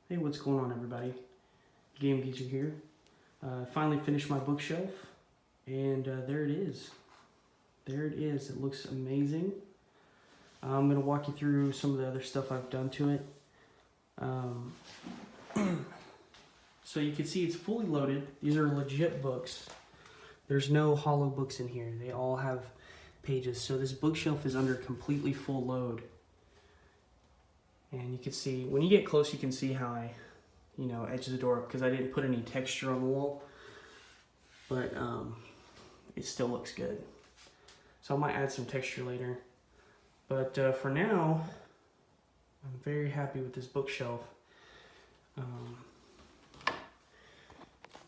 Hey, what's going on, everybody? Game Geezer here. Finally finished my bookshelf, and there it is. There it is. It looks amazing. I'm going to walk you through some of the other stuff I've done to it. So you can see it's fully loaded. These are legit books. There's no hollow books in here. They all have pages. So this bookshelf is under completely full load. And you can see, when you get close, you can see how I, edge the door up because I didn't put any texture on the wall. But it still looks good. So I might add some texture later. But for now, I'm very happy with this bookshelf.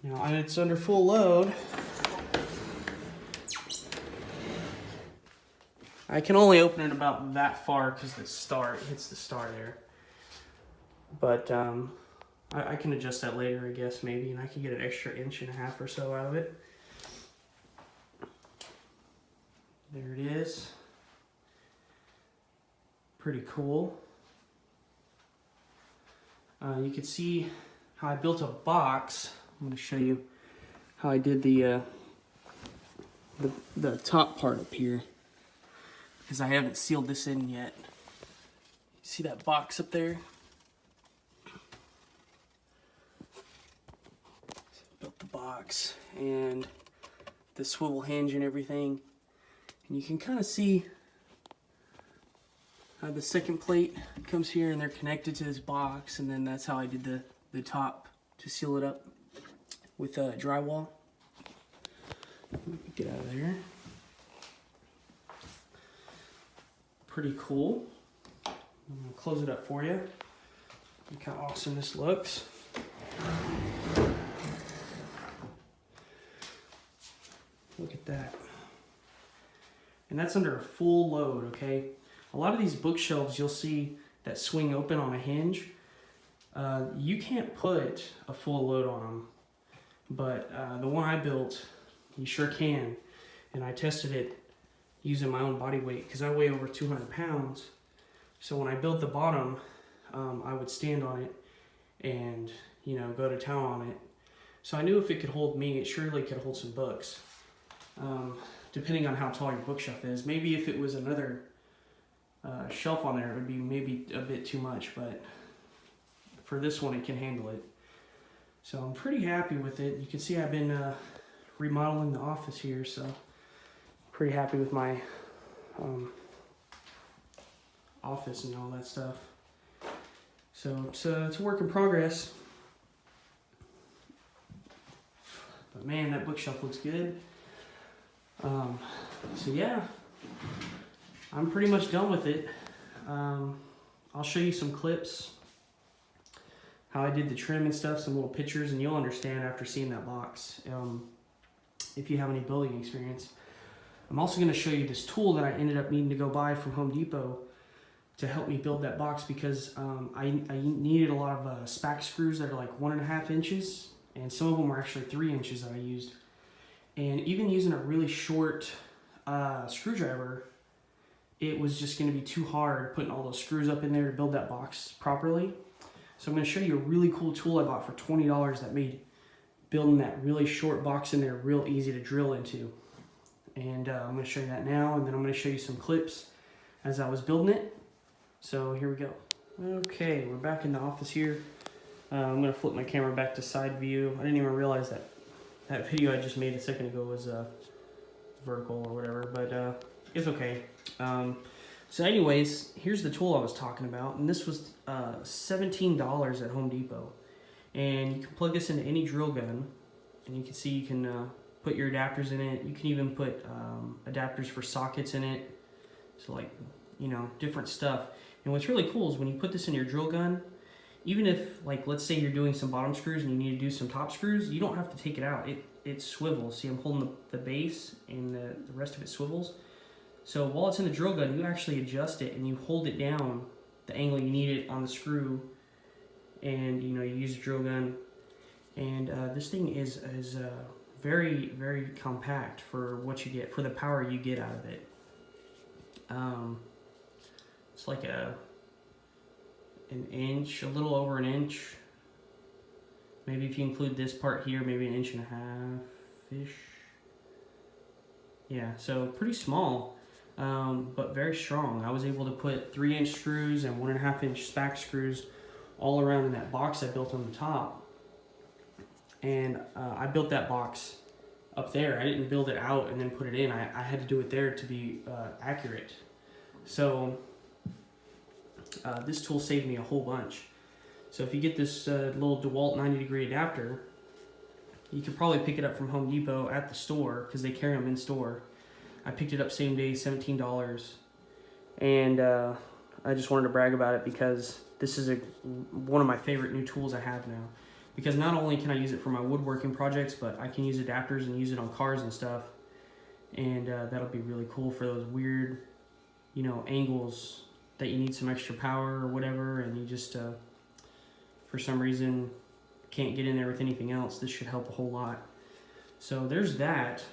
Now it's under full load. I can only open it about that far because it hits the star there. But I can adjust that later, I guess, maybe, and I can get an extra 1.5 inches or so out of it. There it is. Pretty cool. You can see how I built a box. I'm going to show you how I did the top part up here, because I haven't sealed this in yet. See that box up there? So built the box and the swivel hinge and everything, and you can kind of see how the second plate comes here and they're connected to this box, and then that's how I did the top to seal it up with drywall. Get out of there. Pretty cool. I'm gonna close it up for you. Look how awesome this looks. Look at that. And that's under a full load, okay? A lot of these bookshelves you'll see that swing open on a hinge. You can't put a full load on them, but the one I built, you sure can. And I tested it using my own body weight because I weigh over 200 pounds. So when I built the bottom, I would stand on it and, go to town on it. So I knew if it could hold me, it surely could hold some books. Depending on how tall your bookshelf is. Maybe if it was another shelf on there, it would be maybe a bit too much, but for this one, it can handle it. So I'm pretty happy with it. You can see I've been remodeling the office here, so pretty happy with my office and all that stuff. So it's a work in progress. But man, that bookshelf looks good. So yeah, I'm pretty much done with it. I'll show you some clips, how I did the trim and stuff, some little pictures, and you'll understand after seeing that box, if you have any building experience. I'm also going to show you this tool that I ended up needing to go buy from Home Depot to help me build that box, because I needed a lot of spac screws that are like 1.5 inches, and some of them were actually 3 inches that I used. And even using a really short screwdriver, it was just going to be too hard putting all those screws up in there to build that box properly. So I'm going to show you a really cool tool I bought for $20 that made building that really short box in there real easy to drill into. And I'm going to show you that now, and then I'm going to show you some clips as I was building it. So here we go. Okay, we're back in the office here. I'm going to flip my camera back to side view. I didn't even realize that video I just made a second ago was vertical or whatever, but it's okay. So anyways, here's the tool I was talking about, and this was $17 at Home Depot. And you can plug this into any drill gun, and you can see you can put your adapters in it. You can even put adapters for sockets in it, so like, different stuff. And what's really cool is when you put this in your drill gun, even if, like, let's say you're doing some bottom screws and you need to do some top screws, you don't have to take it out. It swivels. See, I'm holding the base, and the rest of it swivels. So while it's in the drill gun, you actually adjust it and you hold it down the angle you need it on the screw, and you use the drill gun. And this thing is very, very compact for what you get, for the power you get out of it. It's like an inch, a little over an inch Maybe if you include this part here, maybe 1.5 inch-ish. Yeah, so pretty small, but very strong. I was able to put 3-inch screws and 1.5 inch spac screws all around in that box I built on the top. And I built that box up there. I didn't build it out and then put it in. I had to do it there to be accurate. So this tool saved me a whole bunch. So if you get this little DeWalt 90-degree adapter, you could probably pick it up from Home Depot at the store because they carry them in store. I picked it up same day, $17. And I just wanted to brag about it because this is one of my favorite new tools I have now. Because not only can I use it for my woodworking projects, but I can use adapters and use it on cars and stuff. And that'll be really cool for those weird, you know, angles that you need some extra power or whatever, and you just, for some reason, can't get in there with anything else. This should help a whole lot. So there's that.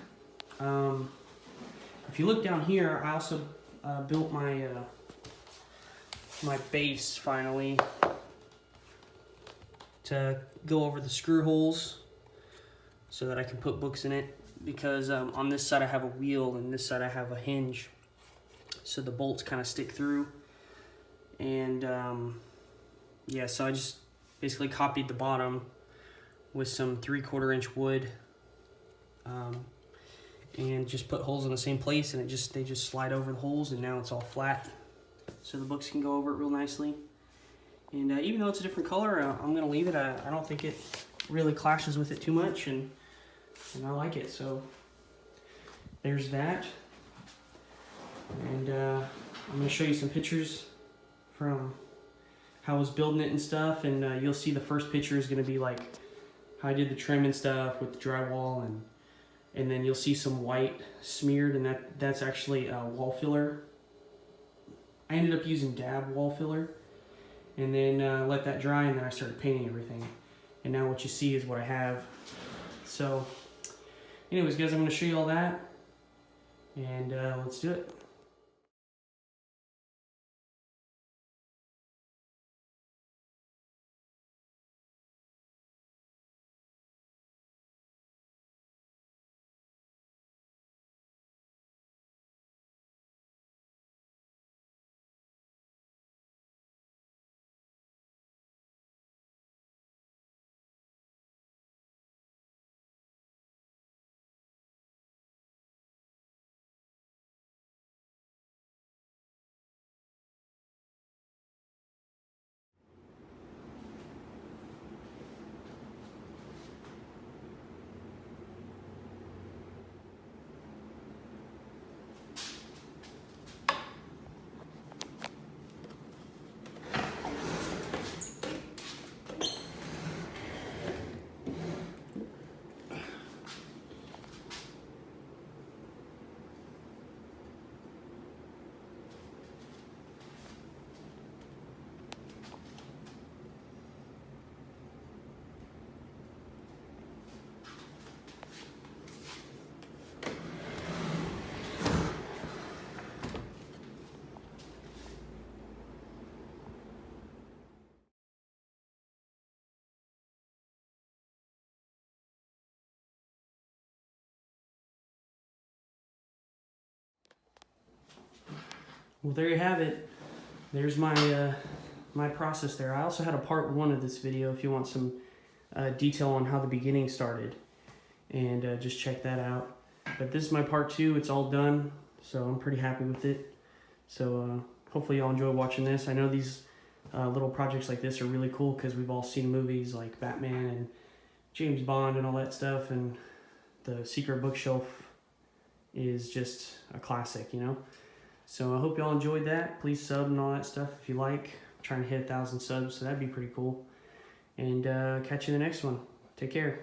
If you look down here, I also built my my base finally to go over the screw holes so that I can put books in it, because on this side I have a wheel and this side I have a hinge, so the bolts kind of stick through. And yeah, so I just basically copied the bottom with some 3/4 inch wood and just put holes in the same place, and they just slide over the holes, and now it's all flat so the books can go over it real nicely. And even though it's a different color, I'm going to leave it. I don't think it really clashes with it too much, and I like it. So there's that. And I'm going to show you some pictures from how I was building it and stuff. And you'll see the first picture is going to be like how I did the trim and stuff with the drywall. And then you'll see some white smeared, and that's actually wall filler. I ended up using dab wall filler. And then let that dry, and then I started painting everything. And now what you see is what I have. So anyways, guys, I'm going to show you all that. And let's do it. Well, there you have it. There's my my process there. I also had a part 1 of this video if you want some detail on how the beginning started, and just check that out. But this is my part 2. It's all done, so I'm pretty happy with it. So hopefully y'all enjoy watching this. I know these little projects like this are really cool because we've all seen movies like Batman and James Bond and all that stuff, and the Secret Bookshelf is just a classic, you know? So I hope y'all enjoyed that. Please sub and all that stuff if you like. I'm trying to hit 1,000 subs, so that'd be pretty cool. And catch you in the next one. Take care.